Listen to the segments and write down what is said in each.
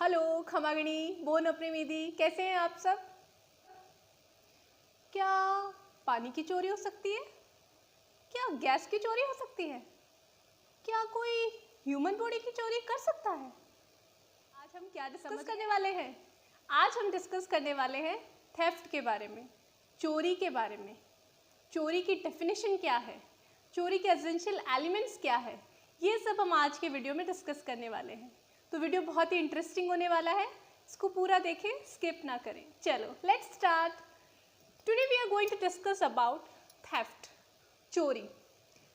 Hello खमागणी bone अप्रेमीदी, कैसे हैं आप सब। क्या पानी की चोरी हो सकती है? क्या गैस की चोरी हो सकती है? क्या कोई ह्यूमन बॉडी की चोरी कर सकता है? आज हम क्या डिस्कस करने वाले हैं? आज हम डिस्कस करने वाले हैं थेफ्ट के बारे में, चोरी के बारे में। चोरी की डेफिनेशन क्या है, चोरी के एसेंशियल एलिमेंट्स क्या है, ये सब हम आज के वीडियो में डिस्कस करने वाले हैं। तो वीडियो बहुत ही इंटरेस्टिंग होने वाला है, इसको पूरा देखें, स्किप ना करें। चलो let's start. Today we are going to discuss about theft, चोरी।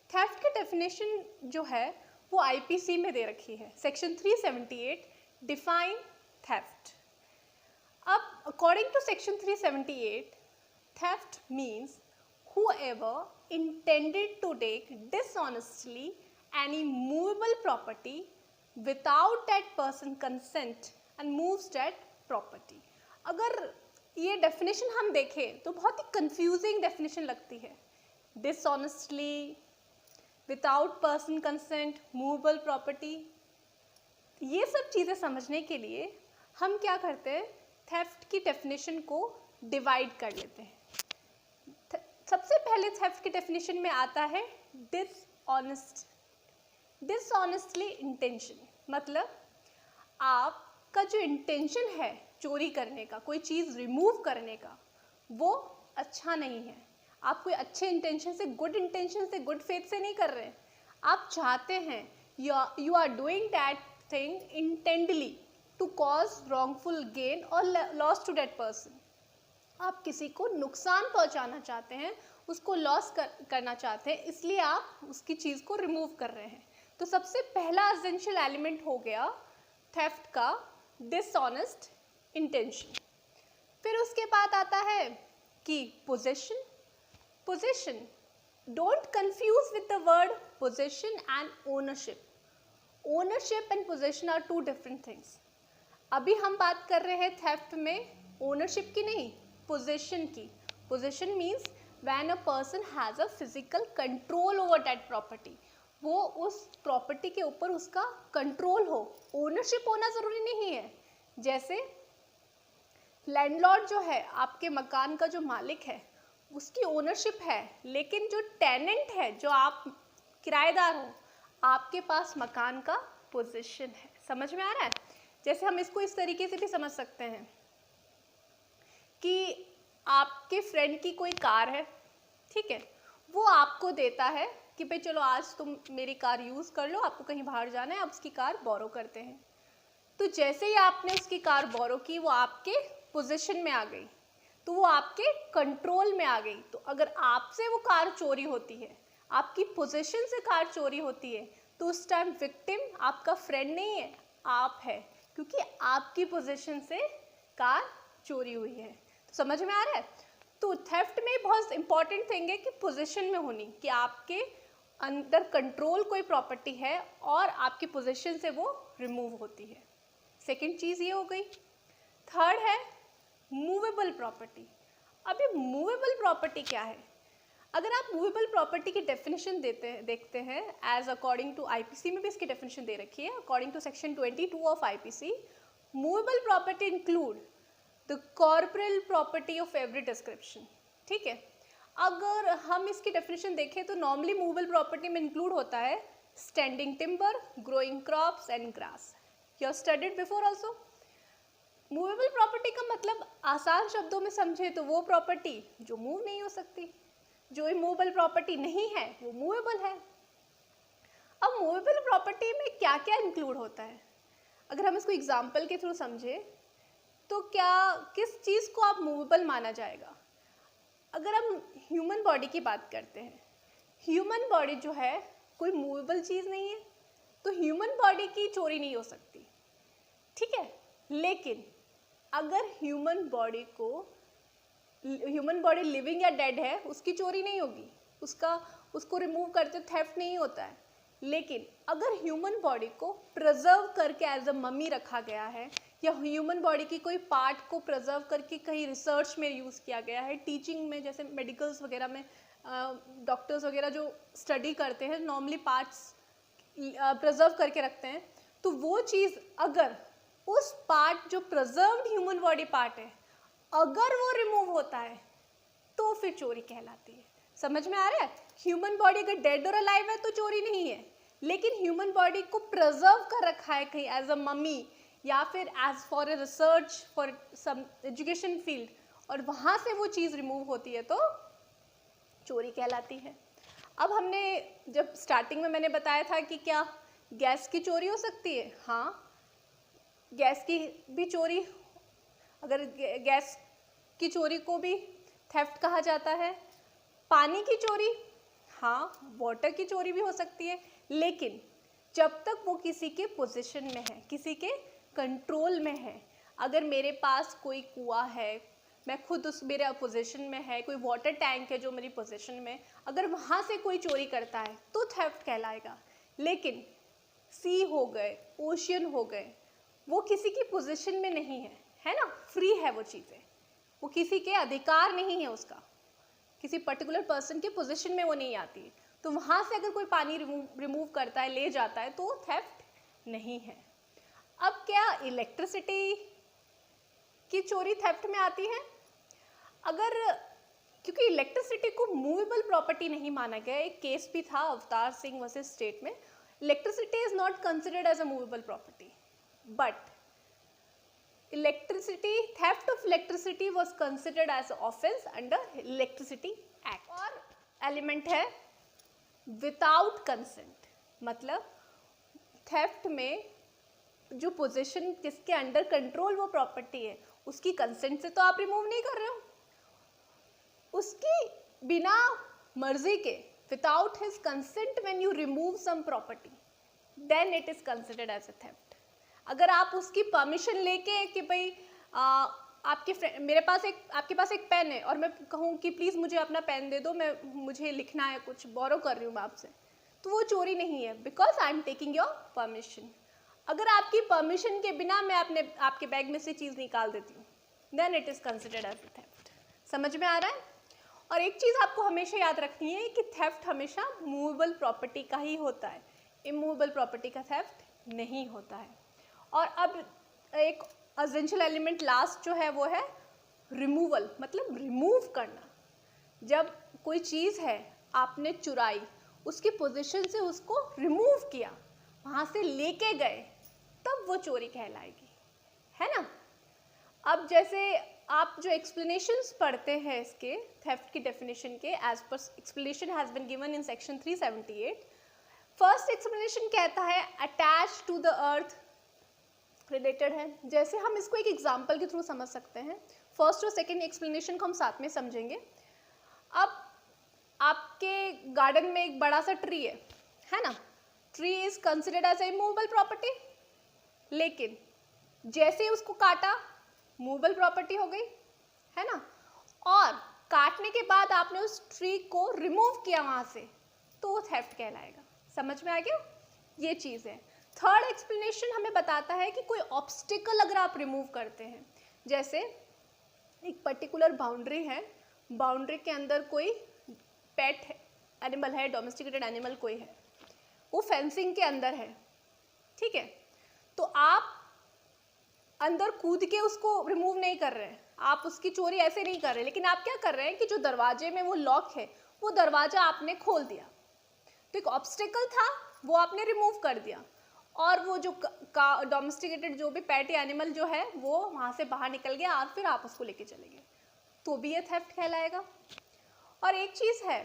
थेफ्ट की डेफिनेशन जो है वो आईपीसी में दे रखी है, सेक्शन 378 डिफाइन थेफ्ट। अब according to section 378 theft means whoever intended to take dishonestly any movable property without that person consent and moves that property। अगर ये डेफिनेशन हम देखें तो बहुत ही कंफ्यूजिंग डेफिनेशन लगती है। Dishonestly, without person consent, movable property, ये सब चीज़ें समझने के लिए हम क्या करते हैं, थेफ्ट की डेफिनेशन को डिवाइड कर लेते हैं। सबसे पहले थेफ्ट की डेफिनेशन में आता है डिसऑनेस्टली इंटेंशन। मतलब आपका जो इंटेंशन है चोरी करने का, कोई चीज़ रिमूव करने का, वो अच्छा नहीं है। आप कोई अच्छे इंटेंशन से, गुड इंटेंशन से, गुड फेथ से नहीं कर रहे हैं। आप चाहते हैं, you are doing that thing intendedly to cause wrongful gain और लॉस टू दैट पर्सन। आप किसी को नुकसान पहुंचाना चाहते हैं, उसको लॉस करना चाहते हैं, इसलिए आप उसकी चीज़ को रिमूव कर रहे हैं। तो सबसे पहला एसेंशियल एलिमेंट हो गया थेफ्ट का डिसऑनेस्ट इंटेंशन। फिर उसके बाद आता है कि possession. Possession, don't confuse with the word possession and ownership. Ownership and possession are two different things. अभी हम बात कर रहे हैं थेफ्ट में ओनरशिप की नहीं, पोजेशन की। Possession means when a person has a physical control over that property, वो उस प्रॉपर्टी के ऊपर उसका कंट्रोल हो। ओनरशिप होना ज़रूरी नहीं है। जैसे लैंडलॉर्ड जो है, आपके मकान का जो मालिक है, उसकी ओनरशिप है, लेकिन जो टेनेंट है, जो आप किराएदार हो, आपके पास मकान का पोजीशन है। समझ में आ रहा है? जैसे हम इसको इस तरीके से भी समझ सकते हैं कि आपके फ्रेंड की कोई कार है, ठीक है, वो आपको देता है कि भाई चलो आज तुम मेरी कार यूज़ कर लो, आपको कहीं बाहर जाना है, आप उसकी कार बोरो करते हैं। तो जैसे ही आपने उसकी कार बोरो की, वो आपके पोजीशन में आ गई, तो वो आपके कंट्रोल में आ गई। तो अगर आपसे वो कार चोरी होती है, आपकी पोजीशन से कार चोरी होती है, तो उस टाइम विक्टिम आपका फ्रेंड नहीं है, आप है, क्योंकि आपकी पोजीशन से कार चोरी हुई है। तो समझ में आ रहा है? तो थेफ्ट में बहुत इंपॉर्टेंट थिंग है कि पोजीशन में होनी, कि आपके अंदर कंट्रोल कोई प्रॉपर्टी है और आपकी पोजीशन से वो रिमूव होती है। सेकंड चीज़ ये हो गई। थर्ड है मूवेबल प्रॉपर्टी। अब ये मूवेबल प्रॉपर्टी क्या है? अगर आप मूवेबल प्रॉपर्टी की डेफिनेशन देखते हैं एज अकॉर्डिंग टू आईपीसी में भी इसकी डेफिनेशन दे रखी है। According to section 22 of IPC, movable property include the corporeal property of every description. ठीक है, अगर हम इसकी डेफिनेशन देखें तो नॉर्मली मूवेबल प्रॉपर्टी में इंक्लूड होता है standing timber, growing crops and grass. You have studied before also. Movable property का मतलब आसान शब्दों में समझे तो वो प्रॉपर्टी जो मूव नहीं हो सकती। जो इमूवेबल प्रॉपर्टी नहीं है वो मूवेबल है। अब मूवेबल प्रॉपर्टी में क्या क्या इंक्लूड होता है, अगर हम इसको एग्जाम्पल के थ्रू समझे तो क्या, किस चीज़ को आप मूवेबल माना जाएगा? अगर हम ह्यूमन बॉडी की बात करते हैं, ह्यूमन बॉडी जो है कोई मूवेबल चीज़ नहीं है, तो ह्यूमन बॉडी की चोरी नहीं हो सकती। ठीक है, लेकिन अगर ह्यूमन बॉडी लिविंग या डेड है, उसकी चोरी नहीं होगी, उसको रिमूव करते थेफ्ट नहीं होता है। लेकिन अगर ह्यूमन बॉडी को प्रिजर्व करके एज अ मम्मी रखा गया है, या ह्यूमन बॉडी की कोई पार्ट को प्रिजर्व करके कहीं रिसर्च में यूज़ किया गया है, टीचिंग में, जैसे मेडिकल्स वगैरह में डॉक्टर्स वगैरह जो स्टडी करते हैं, नॉर्मली पार्ट्स प्रिजर्व करके रखते हैं, तो वो चीज़ अगर उस पार्ट जो प्रिजर्व्ड ह्यूमन बॉडी पार्ट है, अगर वो रिमूव होता है तो फिर चोरी कहलाती है। समझ में आ रहा है? ह्यूमन बॉडी अगर डेड और अलाइव है तो चोरी नहीं है, लेकिन ह्यूमन बॉडी को प्रिजर्व कर रखा है कहीं एज अ मम्मी या फिर as for a research for some education field, और वहाँ से वो चीज़ रिमूव होती है तो चोरी कहलाती है। अब हमने जब स्टार्टिंग में मैंने बताया था कि क्या गैस की चोरी हो सकती है, हाँ गैस की भी चोरी, अगर गैस की चोरी को भी थेफ्ट कहा जाता है। पानी की चोरी, हाँ वाटर की चोरी भी हो सकती है, लेकिन जब तक वो किसी के पोजीशन में है, किसी के कंट्रोल में है। अगर मेरे पास कोई कुआं है, मैं खुद उस मेरे पोजीशन में है, कोई वाटर टैंक है जो मेरी पोजीशन में, अगर वहाँ से कोई चोरी करता है तो थेफ्ट कहलाएगा। लेकिन सी हो गए, ओशियन हो गए, वो किसी की पोजीशन में नहीं है, है ना, फ्री है वो चीज़ें, वो किसी के अधिकार नहीं है, उसका किसी पर्टिकुलर पर्सन के पोजीशन में वो नहीं आती, तो वहाँ से अगर कोई पानी रिमूव करता है, ले जाता है, तो थेफ्ट नहीं है। अब क्या इलेक्ट्रिसिटी की चोरी थेफ्ट में आती है? अगर, क्योंकि इलेक्ट्रिसिटी को मूवेबल प्रॉपर्टी नहीं माना गया, एक केस भी था अवतार सिंह वर्सेस स्टेट में, electricity is not considered as a movable property, but theft of electricity was considered as an offense under Electricity Act। और एलिमेंट है विदाउट कंसेंट, मतलब थेफ्ट में जो पोजीशन किसके अंडर कंट्रोल वो प्रॉपर्टी है, उसकी कंसेंट से तो आप रिमूव नहीं कर रहे हो, उसकी बिना मर्जी के, without his consent when you remove some property, then it is considered as a theft. अगर आप उसकी परमिशन लेके कि भाई मेरे पास आपके पास एक पेन है और मैं कहूँ कि प्लीज़ मुझे अपना पेन दे दो, मुझे लिखना है, कुछ बोरो कर रही हूँ मैं आपसे, तो वो चोरी नहीं है, because I am taking your permission. अगर आपकी परमिशन के बिना मैं आपके बैग में से चीज़ निकाल देती हूँ, then it is considered as a theft. समझ में आ रहा है? और एक चीज़ आपको हमेशा याद रखनी है कि थेफ्ट हमेशा मूवेबल प्रॉपर्टी का ही होता है, इमूवेबल प्रॉपर्टी का थेफ्ट नहीं होता है। और अब एक एसेंशियल एलिमेंट लास्ट जो है वो है रिमूवल, मतलब रिमूव करना। जब कोई चीज़ है आपने चुराई, उसकी पोजीशन से उसको रिमूव किया, वहाँ से लेके गए, तब वो चोरी कहलाएगी, है ना। अब जैसे आप जो एक्सप्लेनेशंस पढ़ते हैं इसके थेफ्ट की डेफिनेशन के, as per explanation has been given in section 378, first explanation कहता है attach to the earth related है। जैसे हम इसको एक एग्जाम्पल के थ्रू समझ सकते हैं, फर्स्ट और सेकेंड एक्सप्लेनेशन को हम साथ में समझेंगे। अब आपके गार्डन में एक बड़ा सा ट्री है ना, tree is considered as a movable property, लेकिन जैसे ही उसको काटा मूवेबल प्रॉपर्टी हो गई, है ना, और काटने के बाद आपने उस ट्री को रिमूव किया वहाँ से, तो वो थेफ्ट कहलाएगा। समझ में आ गया? ये चीज़ है। थर्ड एक्सप्लेनेशन हमें बताता है कि कोई ऑब्स्टिकल अगर आप रिमूव करते हैं, जैसे एक पर्टिकुलर बाउंड्री है, बाउंड्री के अंदर कोई पेट एनिमल है, डोमेस्टिकेटेड एनिमल कोई है, वो फेंसिंग के अंदर है, ठीक है, तो आप अंदर कूद के उसको रिमूव नहीं कर रहे हैं, आप उसकी चोरी ऐसे नहीं कर रहे, लेकिन आप क्या कर रहे हैं कि जो दरवाजे में वो लॉक है, वो दरवाजा आपने खोल दिया, तो एक ऑब्स्टिकल था वो आपने रिमूव कर दिया, और वो जो डोमेस्टिकेटेड जो भी पेट एनिमल जो है वो वहाँ से बाहर निकल गया और फिर आप उसको लेके चले गए, तो भी ये थेफ्ट कहलाएगा। और एक चीज़ है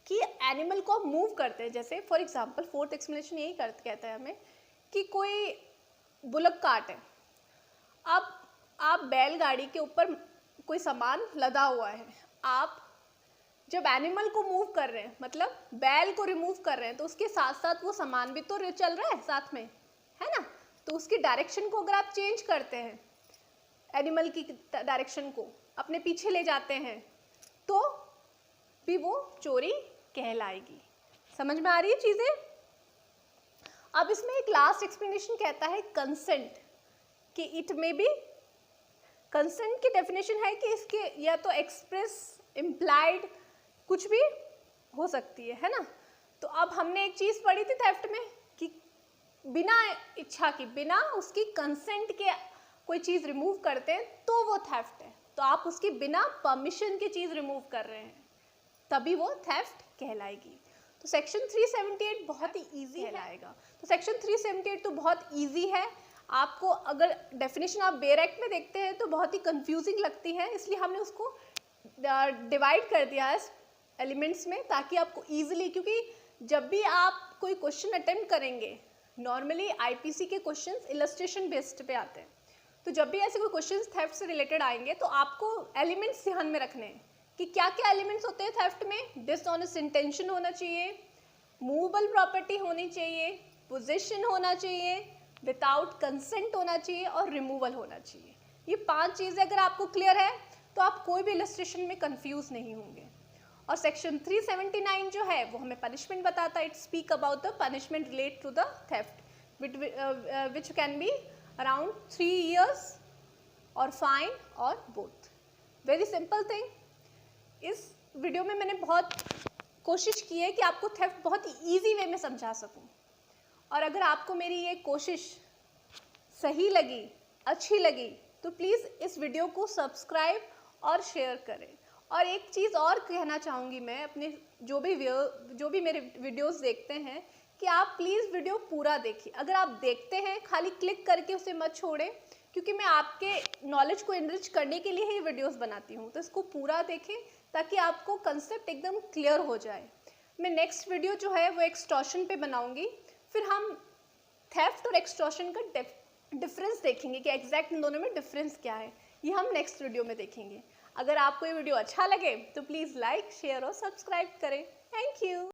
कि एनिमल को मूव करते हैं, जैसे फॉर एग्जांपल फोर्थ एक्सप्लेनेशन यही कहता है हमें कि कोई बुलक कार्ट है, अब आप बैलगाड़ी के ऊपर कोई सामान लदा हुआ है, आप जब एनिमल को मूव कर रहे हैं, मतलब बैल को रिमूव कर रहे हैं, तो उसके साथ साथ वो सामान भी तो चल रहा है साथ में, है ना, तो उसकी डायरेक्शन को अगर आप चेंज करते हैं, एनिमल की डायरेक्शन को अपने पीछे ले जाते हैं, तो भी वो चोरी कहलाएगी। समझ में आ रही है चीज़ें? अब इसमें एक लास्ट एक्सप्लेनेशन कहता है कंसेंट, कि इट में बी, कंसेंट की डेफिनेशन है कि इसके या तो एक्सप्रेस, इम्प्लाइड, कुछ भी हो सकती है ना। तो अब हमने एक चीज़ पढ़ी थी थेफ्ट में कि बिना इच्छा की, बिना उसकी कंसेंट के कोई चीज़ रिमूव करते हैं तो वो थेफ्ट है। तो आप उसकी बिना परमिशन की चीज़ रिमूव कर रहे हैं, तभी वो थेफ्ट कहलाएगी। तो सेक्शन 378 बहुत ही ईजी कहलाएगा। तो सेक्शन 378 तो बहुत ईजी है। आपको अगर डेफिनेशन आप बेयर एक्ट में देखते हैं तो बहुत ही कंफ्यूजिंग लगती है, इसलिए हमने उसको डिवाइड कर दिया है एलिमेंट्स में, ताकि आपको ईजिली, क्योंकि जब भी आप कोई क्वेश्चन अटेम्प्ट करेंगे, नॉर्मली आईपीसी के क्वेश्चंस इलस्ट्रेशन बेस्ड पे आते हैं, तो जब भी ऐसे कोई क्वेश्चंस थेफ्ट से रिलेटेड आएंगे तो आपको एलिमेंट्स ध्यान में रखने हैं कि क्या क्या एलिमेंट्स होते हैं थेफ्ट में। डिसऑनेस्ट इंटेंशन होना चाहिए, मूवेबल प्रॉपर्टी होनी चाहिए, पोजीशन होना चाहिए, विदाउट कंसेंट होना चाहिए और रिमूवल होना चाहिए। ये 5 चीज़ें अगर आपको क्लियर है तो आप कोई भी इलस्ट्रेशन में कंफ्यूज नहीं होंगे। और सेक्शन 379 जो है वो हमें पनिशमेंट बताता है। It speak about the punishment relate to the theft which can be around 3 years और फाइन और बोथ। Very simple thing. इस वीडियो में मैंने बहुत कोशिश की है कि आपको थेफ्ट बहुत ही ईजी वे में समझा सकूं, और अगर आपको मेरी ये कोशिश सही लगी, अच्छी लगी, तो प्लीज़ इस वीडियो को सब्सक्राइब और शेयर करें। और एक चीज़ और कहना चाहूँगी मैं अपने जो भी मेरे वीडियोस देखते हैं, कि आप प्लीज़ वीडियो पूरा देखिए। अगर आप देखते हैं, खाली क्लिक करके उसे मत छोड़ें, क्योंकि मैं आपके नॉलेज को इनरिच करने के लिए ही वीडियोस बनाती हूँ। तो इसको पूरा देखें ताकि आपको कंसेप्ट एकदम क्लियर हो जाए। मैं नेक्स्ट वीडियो जो है वो एक्सटॉर्शन पे बनाऊँगी, फिर हम थेफ्ट और एक्सटॉर्शन का डिफरेंस देखेंगे कि एग्जैक्ट इन दोनों में डिफरेंस क्या है। ये हम नेक्स्ट वीडियो में देखेंगे। अगर आपको ये वीडियो अच्छा लगे तो प्लीज़ लाइक, शेयर और सब्सक्राइब करें। Thank you.